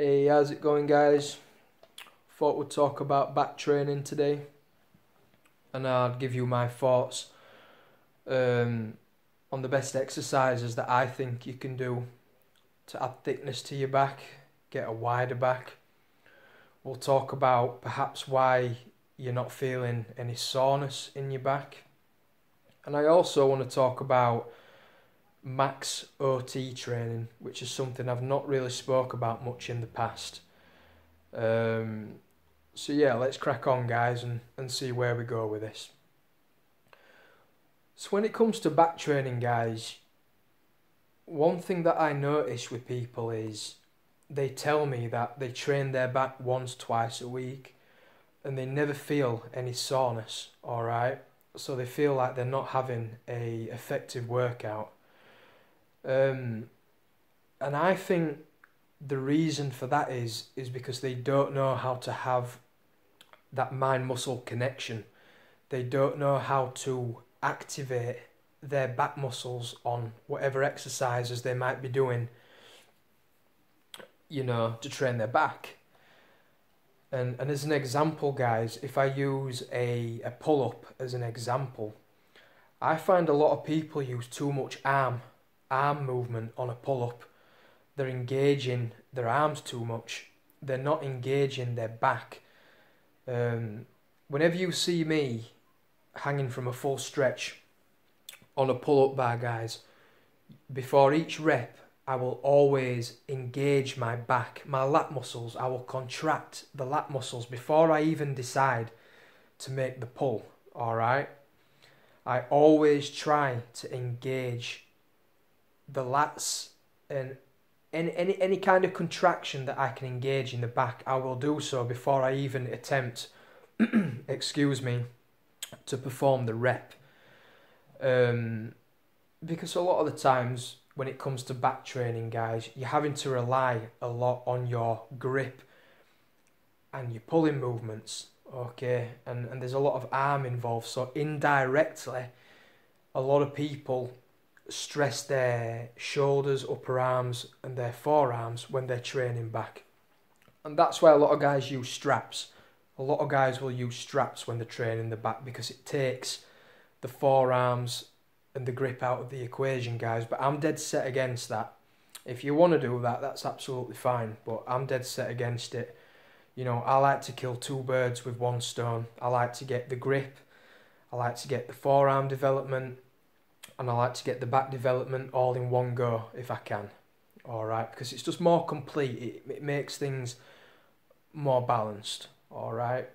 Hey, how's it going, guys? Thought we'd talk about back training today, and I'd give you my thoughts on the best exercises that I think you can do to add thickness to your back, get a wider back. We'll talk about perhaps why you're not feeling any soreness in your back, and I also want to talk about max OT training, which is something I've not really spoke about much in the past. So yeah, let's crack on, guys, and see where we go with this. So when it comes to back training, guys, one thing that I notice with people is they tell me that they train their back once, twice a week, and they never feel any soreness, alright? So they feel like they're not having a effective workout. And I think the reason for that is because they don't know how to have that mind-muscle connection. They don't know how to activate their back muscles on whatever exercises they might be doing, to train their back. And as an example, guys, if I use a pull-up as an example, I find a lot of people use too much arm movement on a pull-up. They're engaging their arms too much. They're not engaging their back. Whenever you see me hanging from a full stretch on a pull-up bar, guys, before each rep, I will always engage my back, my lat muscles. I will contract the lat muscles before I even decide to make the pull, alright? I always try to engage the lats, and any kind of contraction that I can engage in the back, I will do so before I even attempt, excuse me, to perform the rep. Because a lot of the times when it comes to back training, guys, you're having to rely a lot on your grip and your pulling movements, okay? And there's a lot of arm involved, so indirectly, a lot of people stress their shoulders, upper arms and their forearms when they're training back. And that's why a lot of guys use straps. A lot of guys will use straps when they're training the back because it takes the forearms and the grip out of the equation, guys. But I'm dead set against that. If you want to do that, that's absolutely fine, but I'm dead set against it. I like to kill two birds with one stone. I like to get the grip, I like to get the forearm development, and I like to get the back development all in one go if I can. Alright, because it's just more complete. It makes things more balanced. Alright.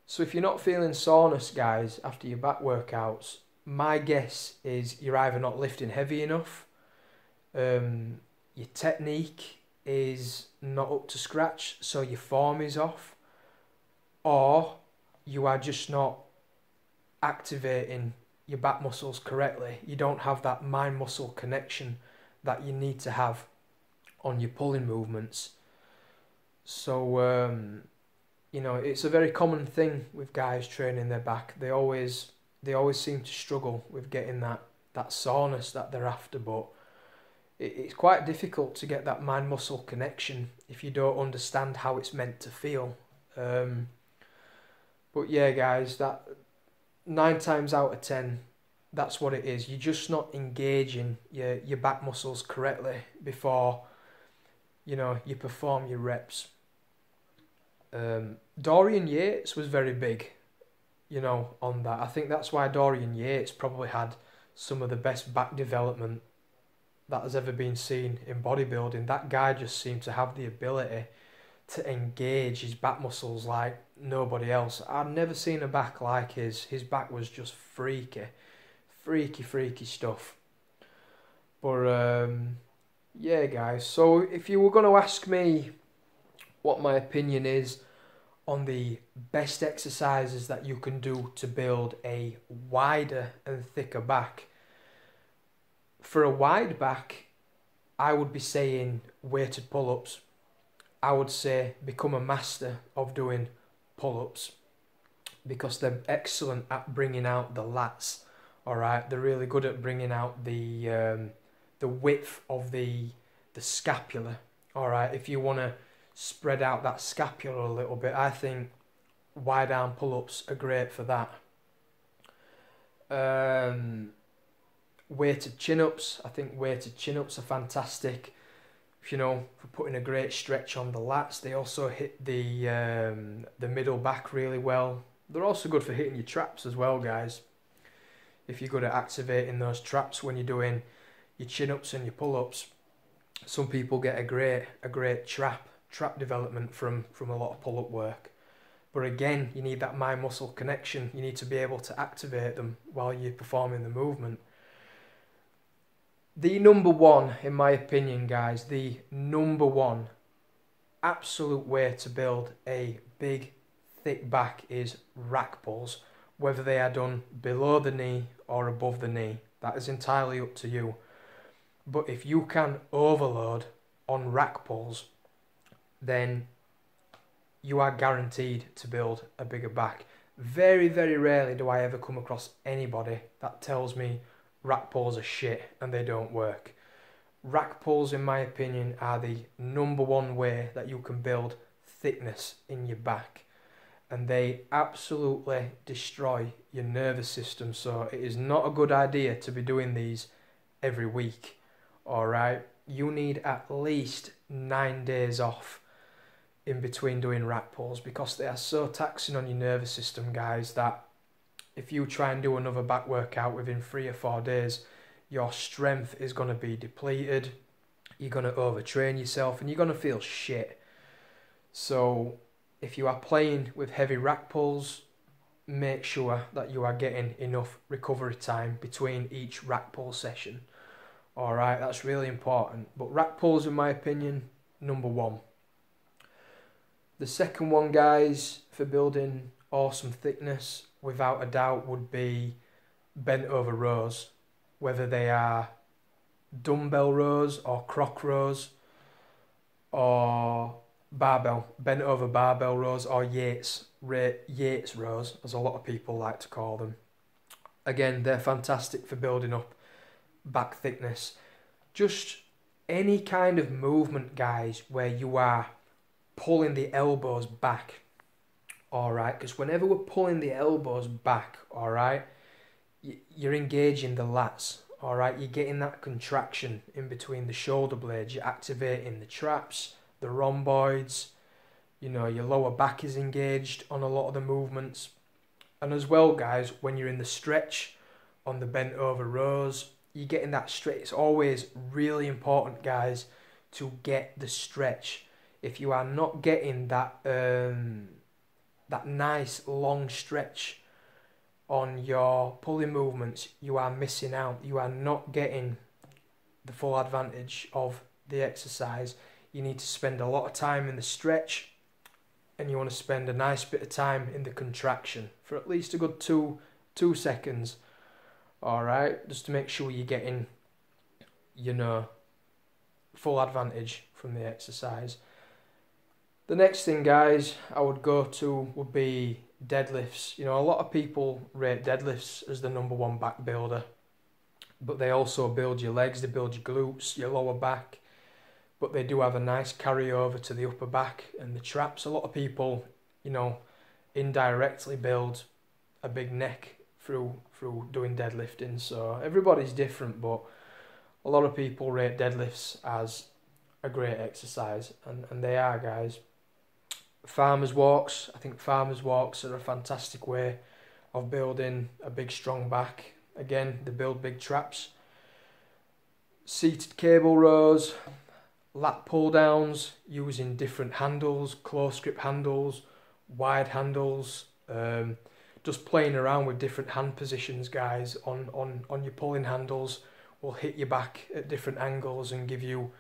So if you're not feeling soreness, guys, after your back workouts, my guess is you're either not lifting heavy enough, your technique is not up to scratch, so your form is off, or you are just not activating your back muscles correctly. You don't have that mind muscle connection that you need to have on your pulling movements. So it's a very common thing with guys training their back. They always seem to struggle with getting that soreness that they're after, but it's quite difficult to get that mind muscle connection if you don't understand how it's meant to feel. But yeah, guys, that 9 times out of 10, that's what it is. You're just not engaging your back muscles correctly before you perform your reps. Dorian Yates was very big, on that. I think that's why Dorian Yates probably had some of the best back development that has ever been seen in bodybuilding. That guy just seemed to have the ability to engage his back muscles like nobody else. I've never seen a back like his. His back was just freaky stuff. But yeah, guys, so if you were going to ask me what my opinion is on the best exercises that you can do to build a wider and thicker back, for a wide back, I would be saying weighted pull-ups. I would say become a master of doing pull-ups because they're excellent at bringing out the lats. Alright, they're really good at bringing out the width of the scapula. All right, if you want to spread out that scapula a little bit, I think wide arm pull-ups are great for that. Weighted chin-ups, I think weighted chin-ups are fantastic. You know, for putting a great stretch on the lats. They also hit the middle back really well. They're also good for hitting your traps as well, guys. If you're good at activating those traps when you're doing your chin-ups and your pull-ups, some people get a great trap development from a lot of pull-up work. But again, you need that mind-muscle connection. You need to be able to activate them while you're performing the movement. The number one, in my opinion, guys, the number one absolute way to build a big, thick back is rack pulls. Whether they are done below the knee or above the knee, that is entirely up to you. But if you can overload on rack pulls, then you are guaranteed to build a bigger back. Very, very rarely do I ever come across anybody that tells me rack pulls are shit and they don't work. Rack pulls, in my opinion, are the number one way that you can build thickness in your back. And they absolutely destroy your nervous system. So it is not a good idea to be doing these every week. Alright? You need at least 9 days off in between doing rack pulls, because they are so taxing on your nervous system, guys, that if you try and do another back workout within 3 or 4 days, your strength is going to be depleted, you're going to overtrain yourself, and you're going to feel shit. So if you are playing with heavy rack pulls, make sure that you are getting enough recovery time between each rack pull session. Alright, that's really important. But rack pulls, in my opinion, number one. The second one, guys, for building awesome thickness, without a doubt, would be bent over rows. Whether they are dumbbell rows or croc rows or bent over barbell rows or Yates rows, as a lot of people like to call them. Again, they're fantastic for building up back thickness. Just any kind of movement, guys, where you are pulling the elbows back, alright, because whenever we're pulling the elbows back, alright, you're engaging the lats, alright, you're getting that contraction in between the shoulder blades, you're activating the traps, the rhomboids, you know, your lower back is engaged on a lot of the movements. And as well, guys, when you're in the stretch on the bent over rows, you're getting that stretch. It's always really important, guys, to get the stretch. If you are not getting that that nice long stretch on your pulling movements, you are missing out. You are not getting the full advantage of the exercise. You need to spend a lot of time in the stretch, and you want to spend a nice bit of time in the contraction for at least a good two seconds. Alright, just to make sure you're getting, you know, full advantage from the exercise. The next thing, guys, I would go to would be deadlifts. You know, a lot of people rate deadlifts as the number one back builder, but they also build your legs, they build your glutes, your lower back, but they do have a nice carryover to the upper back and the traps. A lot of people, you know, indirectly build a big neck through doing deadlifting. So everybody's different, but a lot of people rate deadlifts as a great exercise, and they are, guys. Farmers walks. I think farmers walks are a fantastic way of building a big strong back. Again, they build big traps. Seated cable rows, lat pull downs using different handles, close grip handles, wide handles, just playing around with different hand positions, guys, on your pulling handles will hit your back at different angles and give you,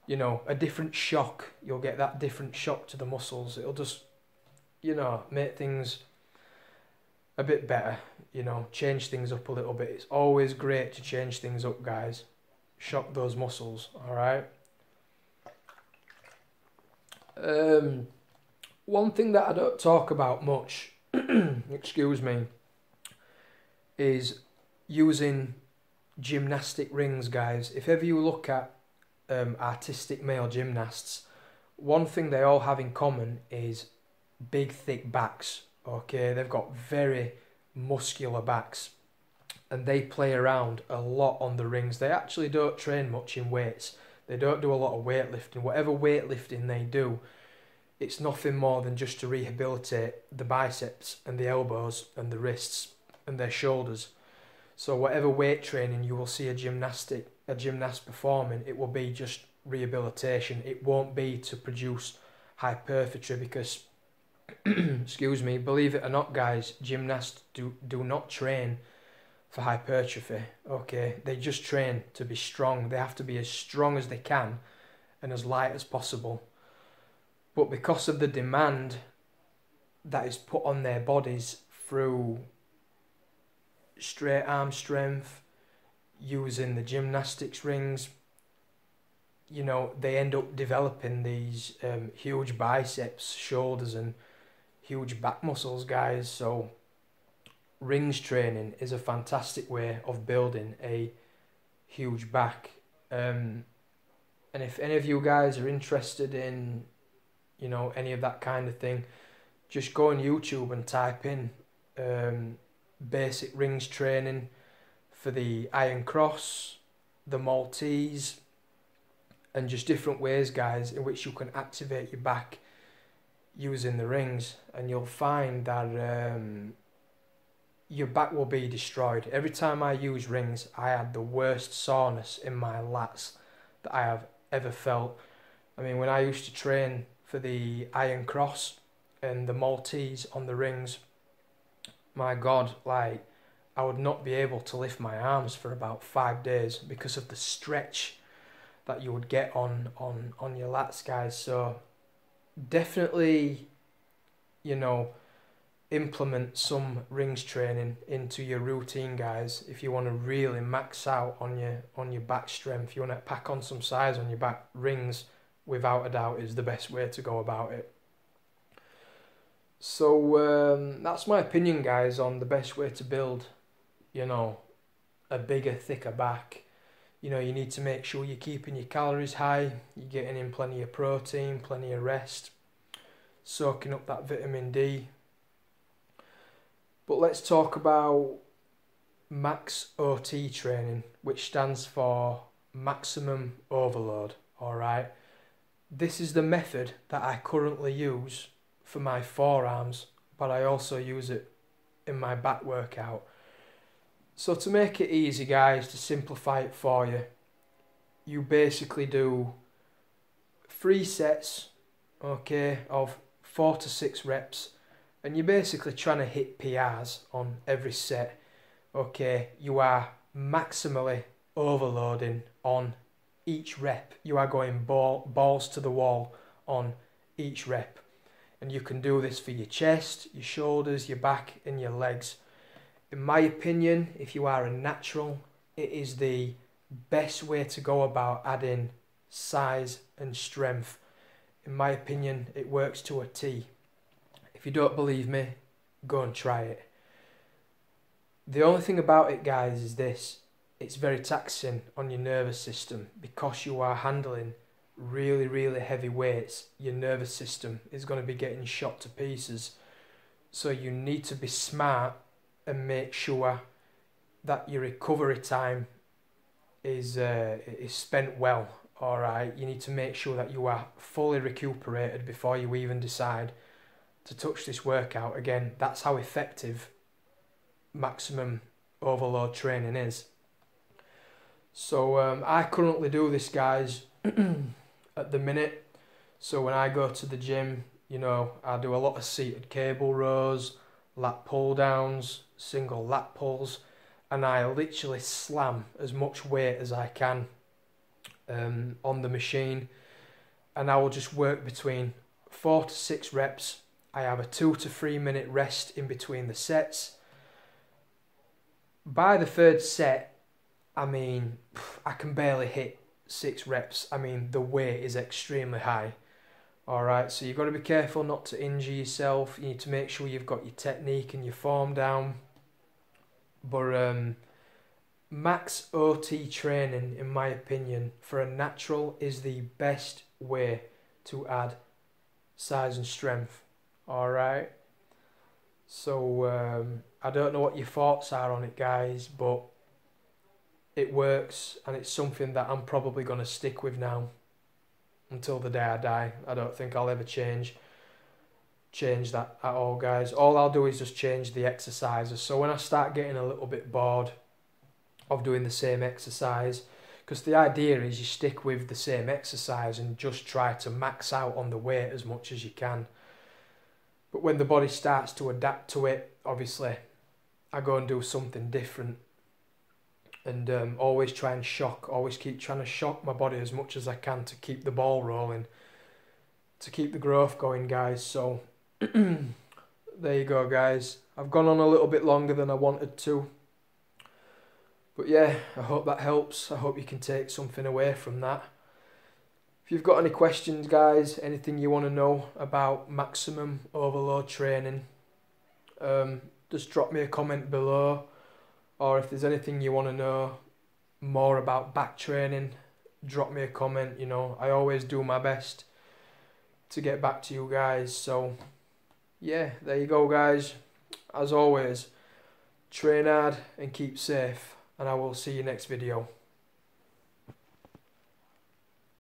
you know, a different shock. You'll get that different shock to the muscles. It'll just, you know, make things a bit better, you know, change things up a little bit. It's always great to change things up, guys. Shock those muscles, alright? One thing that I don't talk about much, excuse me, is using gymnastic rings, guys. If ever you look at artistic male gymnasts, one thing they all have in common is big, thick backs. Okay, they've got very muscular backs, and they play around a lot on the rings. They actually don't train much in weights. They don't do a lot of weightlifting. Whatever weightlifting they do, it's nothing more than just to rehabilitate the biceps and the elbows and the wrists and their shoulders. So whatever weight training you will see a gymnast performing, it will be just rehabilitation. It won't be to produce hypertrophy because, excuse me, believe it or not, guys, gymnasts do not train for hypertrophy. Okay, they just train to be strong. They have to be as strong as they can and as light as possible. But because of the demand that is put on their bodies through straight arm strength, using the gymnastics rings, you know, they end up developing these huge biceps, shoulders and huge back muscles, guys. So rings training is a fantastic way of building a huge back. And if any of you guys are interested in, you know, any of that kind of thing, just go on YouTube and type in basic rings training for the Iron Cross, the Maltese, and just different ways, guys, in which you can activate your back using the rings, and you'll find that your back will be destroyed. Every time I use rings, I had the worst soreness in my lats that I have ever felt. I mean, when I used to train for the Iron Cross and the Maltese on the rings, my God, like, I would not be able to lift my arms for about 5 days because of the stretch that you would get on your lats, guys. So definitely, you know, implement some rings training into your routine, guys, if you want to really max out on your back strength. If you want to pack on some size on your back, rings without a doubt is the best way to go about it. So that's my opinion, guys, on the best way to build, you know, a bigger, thicker back. You know, you need to make sure you're keeping your calories high, you're getting in plenty of protein, plenty of rest, soaking up that vitamin D. But let's talk about max OT training, which stands for maximum overload. Alright, this is the method that I currently use for my forearms, but I also use it in my back workout. So to make it easy, guys, to simplify it for you, you basically do 3 sets, okay, of 4 to 6 reps, and you're basically trying to hit PRs on every set. Okay, you are maximally overloading on each rep. You are going balls to the wall on each rep. And you can do this for your chest, your shoulders, your back and your legs. In my opinion, if you are a natural, it is the best way to go about adding size and strength. In my opinion, it works to a T. If you don't believe me, go and try it. The only thing about it, guys, is this. It's very taxing on your nervous system because you are handling really, really heavy weights. Your nervous system is going to be getting shot to pieces. So you need to be smart and make sure that your recovery time is spent well. All right, you need to make sure that you are fully recuperated before you even decide to touch this workout. Again, that's how effective maximum overload training is. So I currently do this, guys, at the minute. So when I go to the gym, you know, I do a lot of seated cable rows, lat pull downs, single lat pulls, and I literally slam as much weight as I can on the machine, and I will just work between 4 to 6 reps. I have a 2 to 3 minute rest in between the sets. By the 3rd set, I mean, I can barely hit 6 reps. I mean, the weight is extremely high. Alright, so you've got to be careful not to injure yourself. You need to make sure you've got your technique and your form down. But max OT training, in my opinion, for a natural is the best way to add size and strength. Alright, so I don't know what your thoughts are on it, guys, but it works, and it's something that I'm probably going to stick with now until the day I die. I don't think I'll ever change that at all, guys. All I'll do is just change the exercises. So when I start getting a little bit bored of doing the same exercise, because the idea is you stick with the same exercise and just try to max out on the weight as much as you can. But when the body starts to adapt to it, obviously I go and do something different, and always keep trying to shock my body as much as I can to keep the ball rolling, to keep the growth going, guys. So there you go, guys. I've gone on a little bit longer than I wanted to, but yeah, I hope that helps. I hope you can take something away from that. If you've got any questions, guys, anything you want to know about maximum overload training, just drop me a comment below. Or if there's anything you want to know more about back training, drop me a comment. You know, I always do my best to get back to you guys. So yeah, there you go, guys. As always, train hard and keep safe, and I will see you next video.